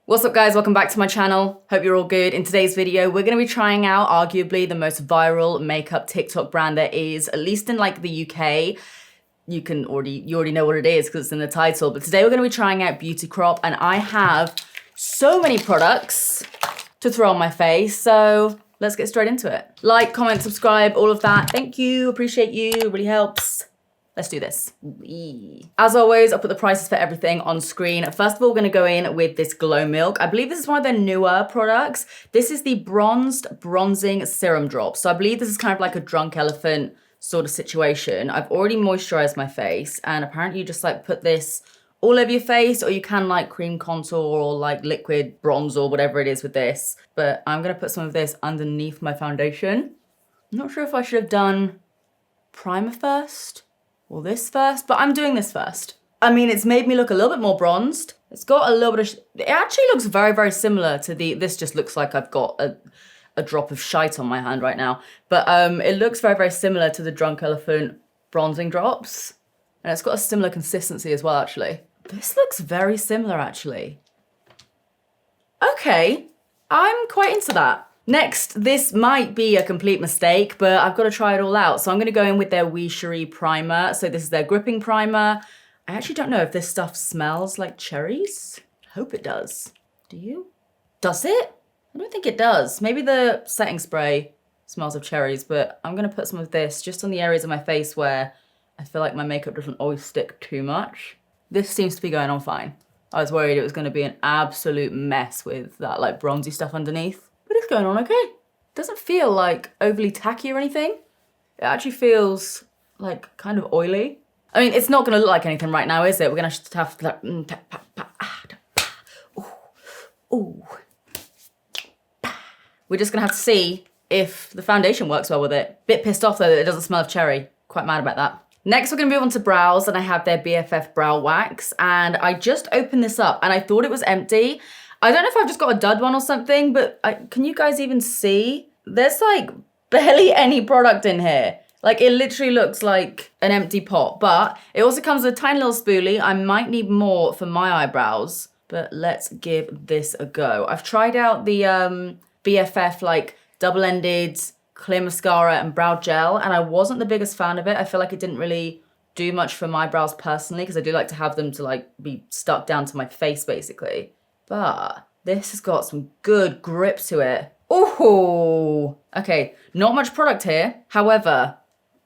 What's up guys, welcome back to my channel. Hope you're all good. In today's video, we're gonna be trying out arguably the most viral makeup TikTok brand there is, at least in like the UK. You already know what it is because it's in the title, but today we're gonna be trying out Beauty Crop and I have so many products to throw on my face, so let's get straight into it. Like, comment, subscribe, all of that. Thank you, appreciate you, it really helps. Let's do this. As always, I'll put the prices for everything on screen. First of all, we're gonna go in with this Glow Milk. I believe this is one of their newer products. This is the Bronzed Bronzing Serum Drop. So I believe this is kind of like a drunk elephant sort of situation. I've already moisturized my face and apparently you just like put this all over your face, or you can like cream contour or like liquid bronze or whatever it is with this. But I'm gonna put some of this underneath my foundation. I'm not sure if I should have done primer first or this first, but I'm doing this first. I mean, it's made me look a little bit more bronzed. It's got a little bit of, it actually looks very, very similar to this just looks like I've got a drop of shite on my hand right now. But it looks very, very similar to the Drunk Elephant bronzing drops. And it's got a similar consistency as well, actually. This looks very similar, actually. Okay, I'm quite into that. Next, this might be a complete mistake, but I've got to try it all out. So I'm going to go in with their Oui Cherie Primer. So this is their gripping primer. I actually don't know if this stuff smells like cherries. I hope it does. Do you? Does it? I don't think it does. Maybe the setting spray smells of cherries, but I'm going to put some of this just on the areas of my face where I feel like my makeup doesn't always stick too much. This seems to be going on fine. I was worried it was going to be an absolute mess with that like bronzy stuff underneath. But it's going on okay. Doesn't feel like overly tacky or anything. It actually feels like kind of oily. I mean, it's not gonna look like anything right now, is it? We're gonna have to ooh. We're just gonna have to see if the foundation works well with it. Bit pissed off though that it doesn't smell of cherry. Quite mad about that. Next, we're gonna move on to brows, and I have their BFF Brow Wax, and I just opened this up and I thought it was empty. I don't know if I've just got a dud one or something, but can you guys even see? There's like barely any product in here. Like it literally looks like an empty pot, but it also comes with a tiny little spoolie. I might need more for my eyebrows, but let's give this a go. I've tried out the BFF like double-ended clear mascara and brow gel, and I wasn't the biggest fan of it. I feel like it didn't really do much for my brows personally, because I do like to have them to like be stuck down to my face basically. But this has got some good grip to it. Ooh, okay, not much product here. However,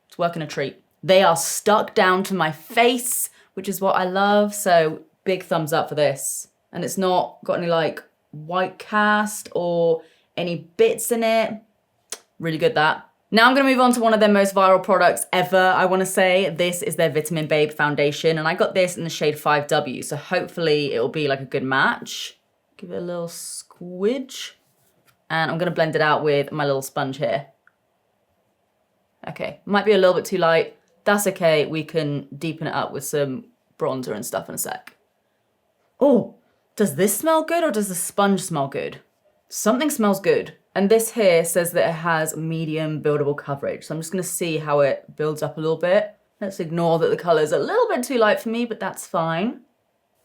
it's working a treat. They are stuck down to my face, which is what I love. So big thumbs up for this. And it's not got any like white cast or any bits in it. Really good that. Now I'm gonna move on to one of their most viral products ever, I wanna say. This is their Vitamin Babe foundation, and I got this in the shade 5W, so hopefully it'll be like a good match. Give it a little squidge. And I'm gonna blend it out with my little sponge here. Okay, might be a little bit too light. That's okay, we can deepen it up with some bronzer and stuff in a sec. Oh, does this smell good or does the sponge smell good? Something smells good. And this here says that it has medium buildable coverage. So I'm just gonna see how it builds up a little bit. Let's ignore that the color's a little bit too light for me, but that's fine.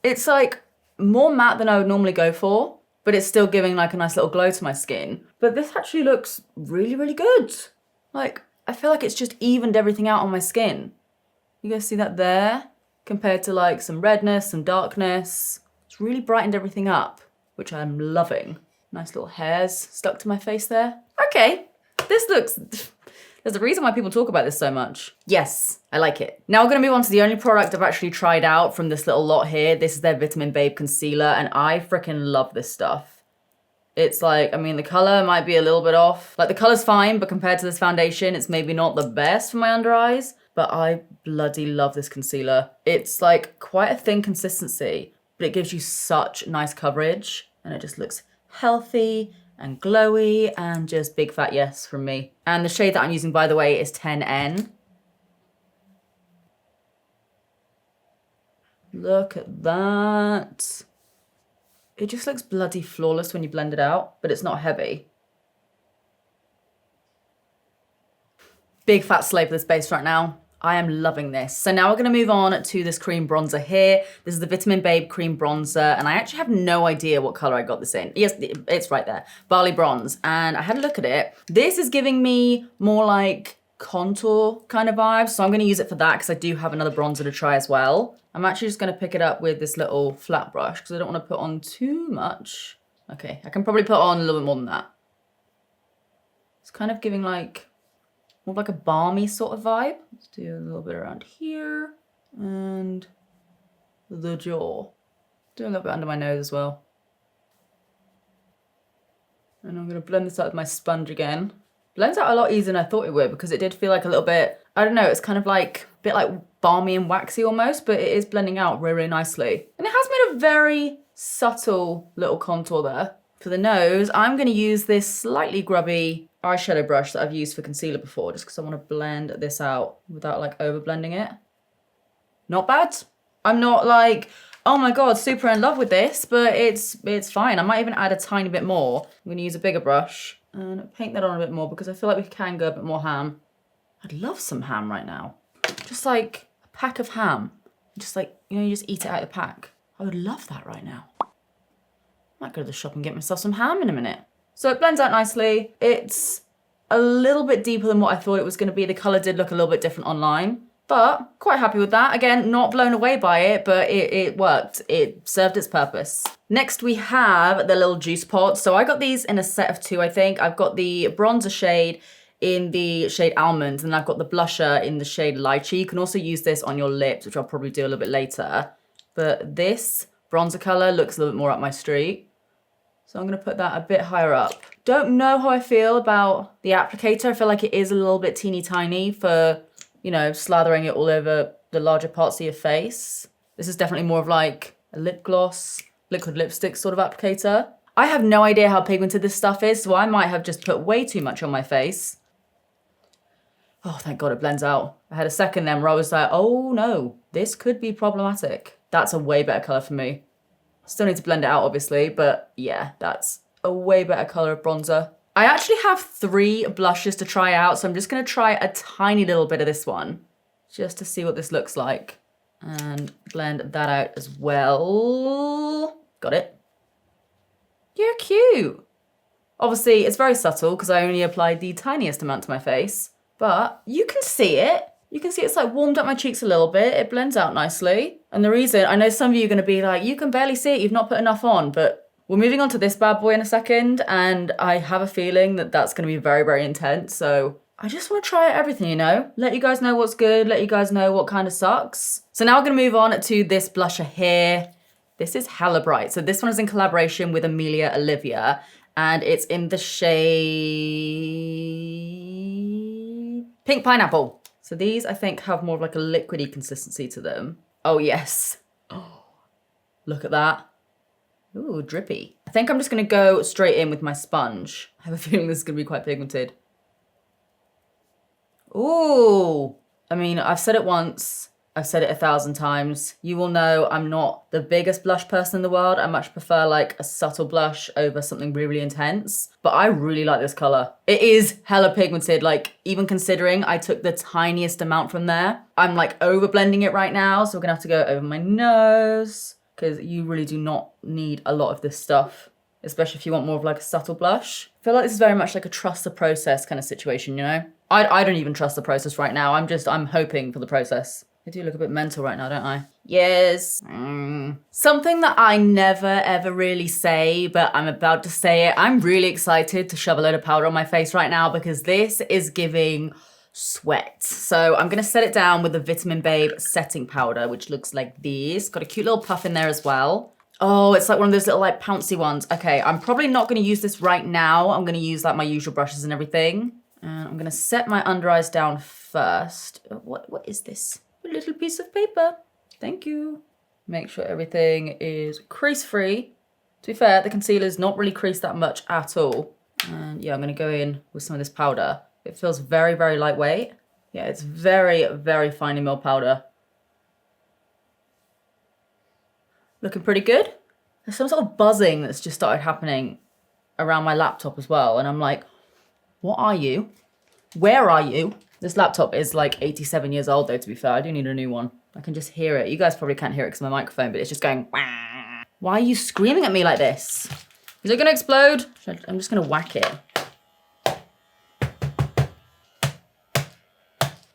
It's like more matte than I would normally go for, but it's still giving like a nice little glow to my skin. But this actually looks really, really good. Like, I feel like it's just evened everything out on my skin. You guys see that there? Compared to like some redness, some darkness. It's really brightened everything up, which I'm loving. Nice little hairs stuck to my face there. Okay, this looks, there's a reason why people talk about this so much. Yes, I like it. Now we're gonna move on to the only product I've actually tried out from this little lot here. This is their Vitamin Babe Concealer, and I freaking love this stuff. It's like, I mean, the color might be a little bit off. Like the color's fine, but compared to this foundation, it's maybe not the best for my under eyes, but I bloody love this concealer. It's like quite a thin consistency, but it gives you such nice coverage, and it just looks healthy and glowy, and just big fat yes from me. And the shade that I'm using, by the way, is 10N. Look at that. It just looks bloody flawless when you blend it out, but it's not heavy. Big fat slay for this base right now. I am loving this. So now we're gonna move on to this cream bronzer here. This is the Vitamin Babe cream bronzer, and I actually have no idea what color I got this in. Yes, it's right there, Barley Bronze. And I had a look at it. This is giving me more like contour kind of vibes, so I'm gonna use it for that because I do have another bronzer to try as well. I'm actually just gonna pick it up with this little flat brush because I don't wanna put on too much. Okay, I can probably put on a little bit more than that. It's kind of giving like, more like a balmy sort of vibe. Let's do a little bit around here and the jaw. Do a little bit under my nose as well. And I'm gonna blend this out with my sponge again. Blends out a lot easier than I thought it would because it did feel like a little bit, I don't know, it's kind of like a bit like balmy and waxy almost, but it is blending out really, really nicely. And it has made a very subtle little contour there. For the nose, I'm gonna use this slightly grubby eyeshadow brush that I've used for concealer before, just because I want to blend this out without like over blending it. Not bad. I'm not like, oh my god, super in love with this, but it's fine. I might even add a tiny bit more. I'm gonna use a bigger brush and paint that on a bit more because I feel like we can go a bit more ham. I'd love some ham right now. Just like a pack of ham. Just like, you know, you just eat it out of the pack. I would love that right now. Might go to the shop and get myself some ham in a minute. So it blends out nicely. It's a little bit deeper than what I thought it was gonna be. The color did look a little bit different online, but quite happy with that. Again, not blown away by it, but it worked. It served its purpose. Next we have the little juice pods. So I got these in a set of 2, I think. I've got the bronzer shade in the shade Almond, and I've got the blusher in the shade Lychee. You can also use this on your lips, which I'll probably do a little bit later. But this bronzer color looks a little bit more up my street. So I'm gonna put that a bit higher up. Don't know how I feel about the applicator. I feel like it is a little bit teeny tiny for, you know, slathering it all over the larger parts of your face. This is definitely more of like a lip gloss, liquid lipstick sort of applicator. I have no idea how pigmented this stuff is, so I might have just put way too much on my face. Oh, thank God it blends out. I had a second then where I was like, oh no, this could be problematic. That's a way better color for me. Still need to blend it out, obviously, but yeah, that's a way better color of bronzer. I actually have 3 blushes to try out, so I'm just gonna try a tiny little bit of this one, just to see what this looks like, and blend that out as well. Got it. You're cute. Obviously, it's very subtle because I only applied the tiniest amount to my face, but you can see it. You can see it's like warmed up my cheeks a little bit. It blends out nicely. And the reason, I know some of you are gonna be like, you can barely see it, you've not put enough on, but we're moving on to this bad boy in a second, and I have a feeling that that's gonna be very, very intense. So I just wanna try everything, you know? Let you guys know what's good, let you guys know what kind of sucks. So now we're gonna move on to this blusher here. This is hella bright. So this one is in collaboration with Amelia Olivia, and it's in the shade Pink Pineapple. So these, I think, have more of like a liquidy consistency to them. Oh, yes. Oh, look at that. Ooh, drippy. I think I'm just gonna go straight in with my sponge. I have a feeling this is gonna be quite pigmented. Ooh. I mean, I've said it once, I've said it 1,000 times. You will know I'm not the biggest blush person in the world. I much prefer like a subtle blush over something really, really intense. But I really like this color. It is hella pigmented, like even considering I took the tiniest amount from there. I'm like over blending it right now, so we're gonna have to go over my nose because you really do not need a lot of this stuff, especially if you want more of like a subtle blush. I feel like this is very much like a trust the process kind of situation, you know? I don't even trust the process right now. I'm hoping for the process. I do look a bit mental right now, don't I? Yes. Something that I never ever really say, but I'm about to say it. I'm really excited to shove a load of powder on my face right now because this is giving sweat. So I'm gonna set it down with the Vitamin Babe setting powder, which looks like this. Got a cute little puff in there as well. Oh, it's like one of those little like pouncy ones. Okay, I'm probably not gonna use this right now. I'm gonna use like my usual brushes and everything. And I'm gonna set my under eyes down first. What is this? A little piece of paper. Thank you. Make sure everything is crease free. To be fair, the concealer's not really creased that much at all. And yeah, I'm gonna go in with some of this powder. It feels very, very lightweight. Yeah, it's very, very finely milled powder. Looking pretty good. There's some sort of buzzing that's just started happening around my laptop as well. And I'm like, what are you? Where are you? This laptop is like 87 years old though, to be fair. I do need a new one. I can just hear it. You guys probably can't hear it because of my microphone, but it's just going, wah. Why are you screaming at me like this? Is it gonna explode? I'm just gonna whack it.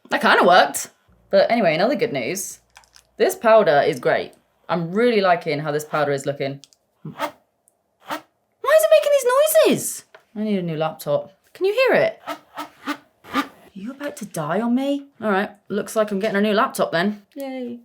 That kind of worked. But anyway, another good news. This powder is great. I'm really liking how this powder is looking. Why is it making these noises? I need a new laptop. Can you hear it? Are you about to die on me? All right, looks like I'm getting a new laptop then. Yay.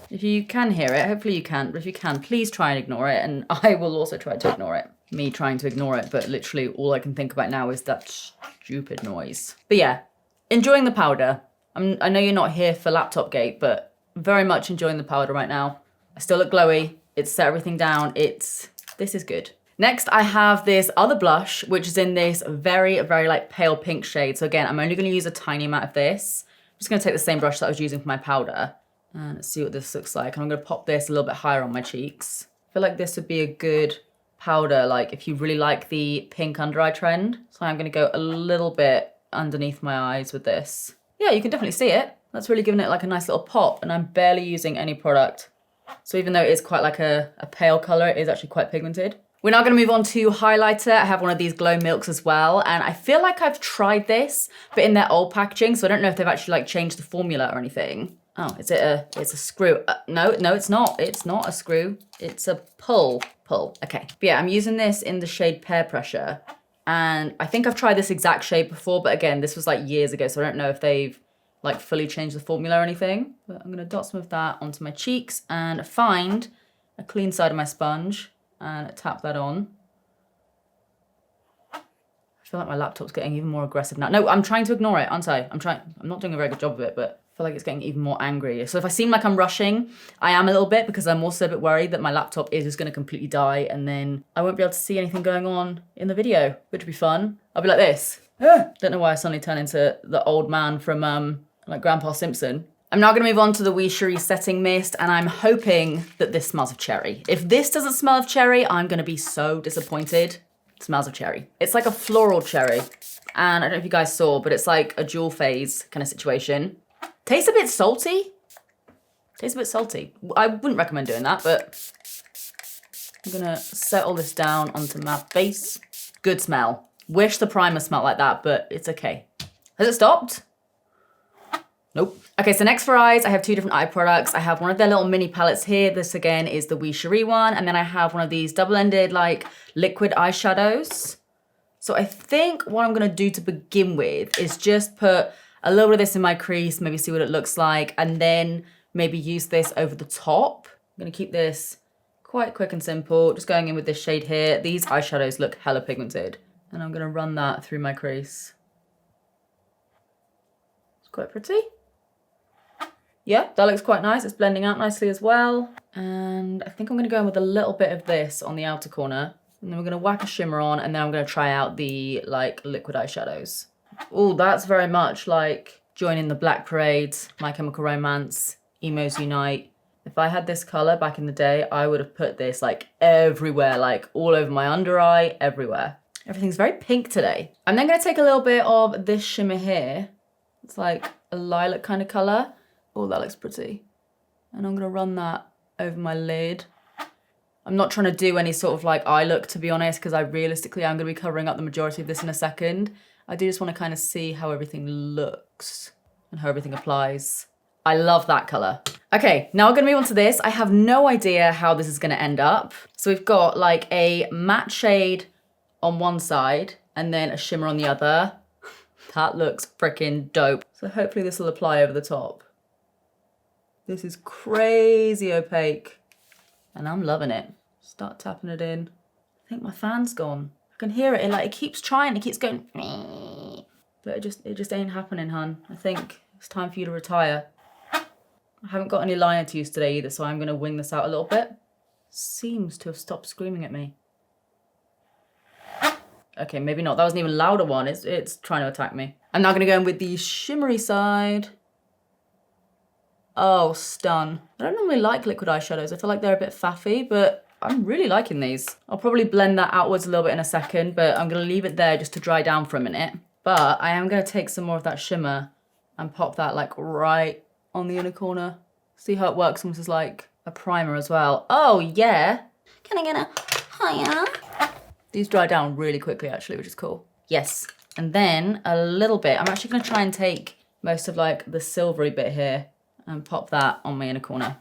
If you can hear it, hopefully you can, but if you can, please try and ignore it, and I will also try to ignore it. Me trying to ignore it, but literally all I can think about now is that stupid noise. But yeah, enjoying the powder. I know you're not here for laptop gate, but very much enjoying the powder right now. I still look glowy. It's set everything down. This is good. Next, I have this other blush, which is in this very, very like pale pink shade. So again, I'm only gonna use a tiny amount of this. I'm just gonna take the same brush that I was using for my powder. And let's see what this looks like. And I'm gonna pop this a little bit higher on my cheeks. I feel like this would be a good powder, like if you really like the pink under eye trend. So I'm gonna go a little bit underneath my eyes with this. Yeah, you can definitely see it. That's really giving it like a nice little pop, and I'm barely using any product. So even though it is quite like a pale color, it is actually quite pigmented. We're now gonna move on to highlighter. I have one of these Glow Milks as well, and I feel like I've tried this, but in their old packaging, so I don't know if they've actually like changed the formula or anything. Oh, it's a screw. No, it's not. It's not a screw. It's a pull. Okay. But yeah, I'm using this in the shade Pear Pressure, and I think I've tried this exact shade before, but again, this was like years ago, so I don't know if they've like fully changed the formula or anything. But I'm gonna dot some of that onto my cheeks and find a clean side of my sponge and tap that on. I feel like my laptop's getting even more aggressive now. No, I'm trying to ignore it, aren't I? I'm not doing a very good job of it, but I feel like it's getting even more angry. So if I seem like I'm rushing, I am a little bit, because I'm also a bit worried that my laptop is just gonna completely die and then I won't be able to see anything going on in the video, which would be fun. I'll be like this. Don't know why I suddenly turned into the old man from like Grandpa Simpson. I'm now gonna move on to the Oui Cherie Setting Mist, and I'm hoping that this smells of cherry. If this doesn't smell of cherry, I'm gonna be so disappointed. It smells of cherry. It's like a floral cherry. And I don't know if you guys saw, but it's like a dual phase kind of situation. Tastes a bit salty. Tastes a bit salty. I wouldn't recommend doing that, but I'm gonna settle this down onto my face. Good smell. Wish the primer smelled like that, but it's okay. Has it stopped? Nope. Okay, so next for eyes, I have two different eye products. I have one of their little mini palettes here. This again is the Oui Cherie one. And then I have one of these double-ended like liquid eyeshadows. So I think what I'm gonna do to begin with is just put a little bit of this in my crease, maybe see what it looks like, and then maybe use this over the top. I'm gonna keep this quite quick and simple. Just going in with this shade here. These eyeshadows look hella pigmented. And I'm gonna run that through my crease. It's quite pretty. Yeah, that looks quite nice. It's blending out nicely as well. And I think I'm gonna go in with a little bit of this on the outer corner. And then we're gonna whack a shimmer on, and then I'm gonna try out the like liquid eyeshadows. Oh, that's very much like joining the Black Parade, My Chemical Romance, Emos Unite. If I had this color back in the day, I would have put this like everywhere, like all over my under eye, everywhere. Everything's very pink today. I'm then gonna take a little bit of this shimmer here. It's like a lilac kind of color. Oh, that looks pretty. And I'm gonna run that over my lid. I'm not trying to do any sort of like eye look, to be honest, because I realistically, I'm gonna be covering up the majority of this in a second. I do just wanna kind of see how everything looks and how everything applies. I love that color. Okay, now we're gonna move on to this. I have no idea how this is gonna end up. So we've got like a matte shade on one side and then a shimmer on the other. That looks freaking dope. So hopefully this will apply over the top. This is crazy opaque and I'm loving it. Start tapping it in. I think my fan's gone. I can hear it. It keeps trying, it keeps going, but it just ain't happening, hun. I think it's time for you to retire. I haven't got any liner to use today either, so I'm gonna wing this out a little bit. Seems to have stopped screaming at me. Okay, maybe not. That was an even louder one. It's trying to attack me. I'm now gonna go in with the shimmery side. Oh, stun. I don't normally like liquid eyeshadows. I feel like they're a bit faffy, but I'm really liking these. I'll probably blend that outwards a little bit in a second, but I'm gonna leave it there just to dry down for a minute. But I am gonna take some more of that shimmer and pop that like right on the inner corner. See how it works almost as like a primer as well. Oh yeah. Can I get a higher? These dry down really quickly actually, which is cool. Yes. And then a little bit, I'm actually gonna try and take most of like the silvery bit here and pop that on my inner corner.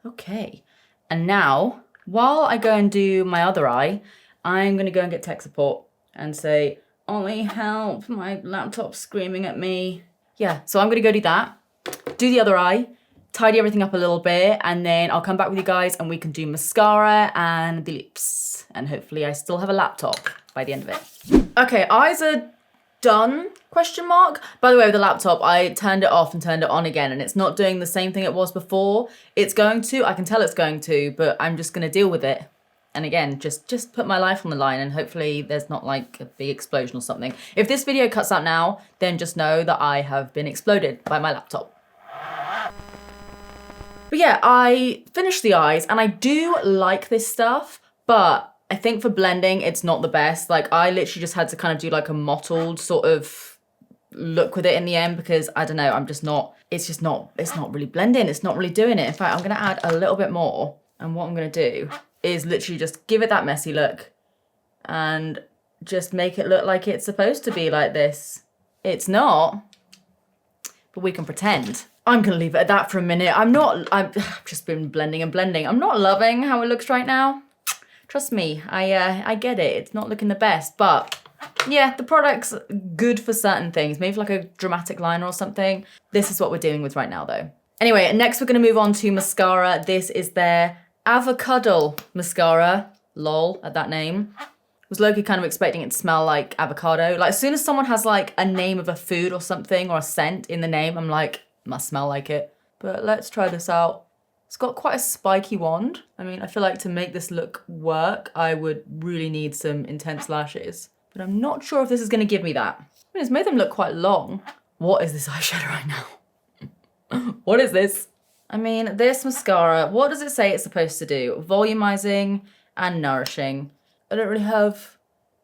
Okay. And now, while I go and do my other eye, I'm gonna go and get tech support and say, Ollie, help, my laptop's screaming at me. Yeah, so I'm gonna go do that, do the other eye, tidy everything up a little bit, and then I'll come back with you guys and we can do mascara and the lips. And hopefully I still have a laptop by the end of it. Okay, eyes are done, question mark. By the way, with the laptop, I turned it off and turned it on again, and it's not doing the same thing it was before. It's going to, I can tell it's going to, but I'm just gonna deal with it. And again, just put my life on the line, and hopefully there's not like a big explosion or something. If this video cuts out now, then just know that I have been exploded by my laptop. But yeah, I finished the eyes, and I do like this stuff, but I think for blending, it's not the best. Like, I literally just had to kind of do like a mottled sort of look with it in the end, because I don't know, I'm just not, it's not really blending. It's not really doing it. In fact, I'm gonna add a little bit more, and what I'm gonna do is literally just give it that messy look and just make it look like it's supposed to be like this. It's not, but we can pretend. I'm gonna leave it at that for a minute. I've just been blending and blending. I'm not loving how it looks right now. Trust me, I get it. It's not looking the best, but yeah, the product's good for certain things. Maybe like a dramatic liner or something. This is what we're dealing with right now though. Anyway, next we're gonna move on to mascara. This is their Avocuddle Mascara. Lol at that name. Was low-key kind of expecting it to smell like avocado. Like, as soon as someone has like a name of a food or something or a scent in the name, I'm like, must smell like it. But let's try this out. It's got quite a spiky wand. I mean, I feel like to make this look work, I would really need some intense lashes. But I'm not sure if this is gonna give me that. I mean, it's made them look quite long. What is this eyeshadow right now? What is this? I mean, this mascara, what does it say it's supposed to do? Volumizing and nourishing. I don't really have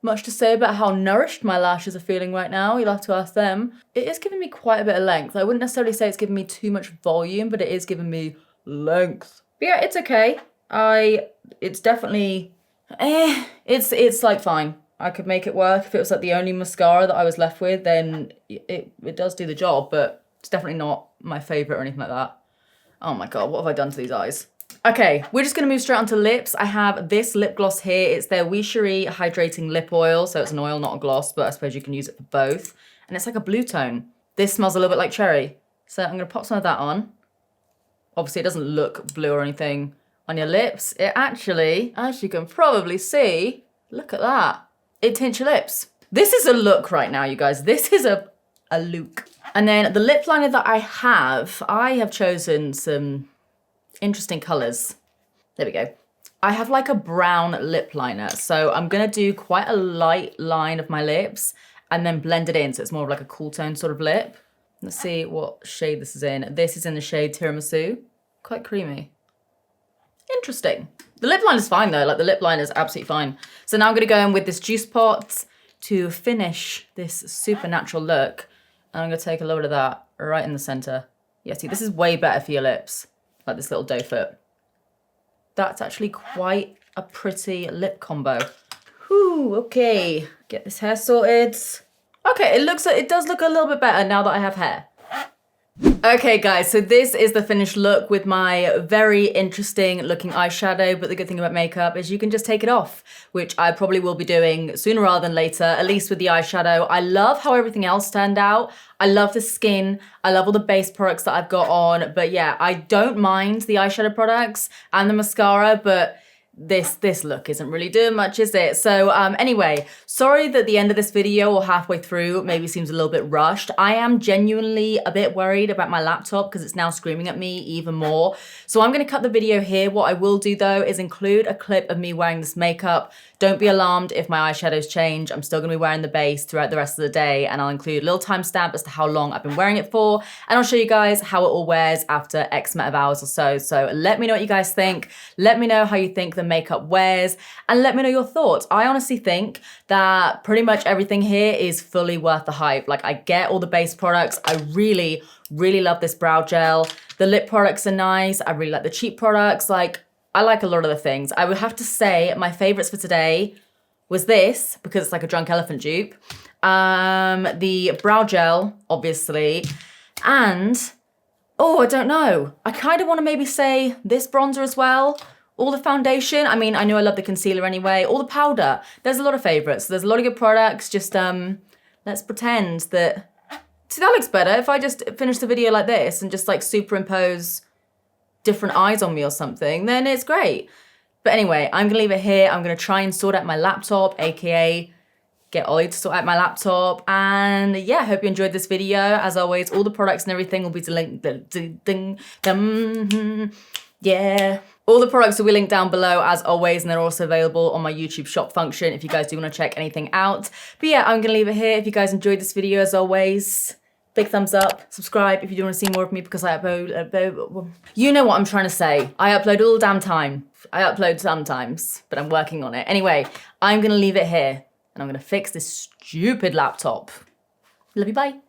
much to say about how nourished my lashes are feeling right now. You'll have to ask them. It is giving me quite a bit of length. I wouldn't necessarily say it's giving me too much volume, but it is giving me length. But yeah, it's okay. It's definitely, it's like fine. I could make it work. If it was like the only mascara that I was left with, then it does do the job, but it's definitely not my favorite or anything like that. Oh my God, what have I done to these eyes? Okay, we're just gonna move straight onto lips. I have this lip gloss here. It's their Oui Cherie Hydrating Lip Oil. So it's an oil, not a gloss, but I suppose you can use it for both. And it's like a blue tone. This smells a little bit like cherry. So I'm gonna pop some of that on. Obviously it doesn't look blue or anything on your lips. It actually, as you can probably see, look at that. It tints your lips. This is a look right now, you guys. This is a look. And then the lip liner that I have chosen some interesting colors. There we go. I have like a brown lip liner. So I'm gonna do quite a light line of my lips and then blend it in. So it's more of like a cool tone sort of lip. Let's see what shade this is in. This is in the shade Tiramisu. Quite creamy. Interesting. The lip liner is fine though. Like the lip liner is absolutely fine. So now I'm gonna go in with this Juice Pot to finish this supernatural look. And I'm gonna take a little bit of that right in the center. Yeah, see, this is way better for your lips. Like this little doe foot. That's actually quite a pretty lip combo. Whew, okay. Get this hair sorted. Okay, it does look a little bit better now that I have hair. Okay guys, so this is the finished look with my very interesting looking eyeshadow, but the good thing about makeup is you can just take it off, which I probably will be doing sooner rather than later, at least with the eyeshadow. I love how everything else turned out. I love the skin. I love all the base products that I've got on, but yeah, I don't mind the eyeshadow products and the mascara, but this look isn't really doing much, is it? So anyway, sorry that the end of this video or halfway through maybe seems a little bit rushed. I am genuinely a bit worried about my laptop because it's now screaming at me even more. So I'm gonna cut the video here. What I will do though is include a clip of me wearing this makeup. Don't be alarmed if my eyeshadows change. I'm still gonna be wearing the base throughout the rest of the day, and I'll include a little timestamp as to how long I've been wearing it for, and I'll show you guys how it all wears after X amount of hours or so. So let me know what you guys think. Let me know how you think the makeup wears, and let me know your thoughts. I honestly think that pretty much everything here is fully worth the hype. Like, I get all the base products. I really, really love this brow gel. The lip products are nice. I really like the cheap products. Like, I like a lot of the things. I would have to say my favorites for today was this, because it's like a drunk elephant dupe. The brow gel, obviously. And, oh, I don't know. I kind of want to maybe say this bronzer as well. All the foundation. I mean, I know I love the concealer anyway. All the powder. There's a lot of favorites. There's a lot of good products. Just, let's pretend that... See, that looks better. If I just finish the video like this and just like superimpose different eyes on me or something, then it's great. But anyway, I'm gonna leave it here. I'm gonna try and sort out my laptop, aka get Ollie to sort out my laptop. And yeah, hope you enjoyed this video. As always, all the products and everything will be linked. Yeah. All the products will be linked down below as always, and they're also available on my YouTube shop function if you guys do want to check anything out. But yeah, I'm gonna leave it here. If you guys enjoyed this video, as always, big thumbs up, subscribe if you do want to see more of me, because I upload, you know what I'm trying to say. I upload all the damn time. I upload sometimes, but I'm working on it. Anyway, I'm gonna leave it here and I'm gonna fix this stupid laptop. Love you, bye.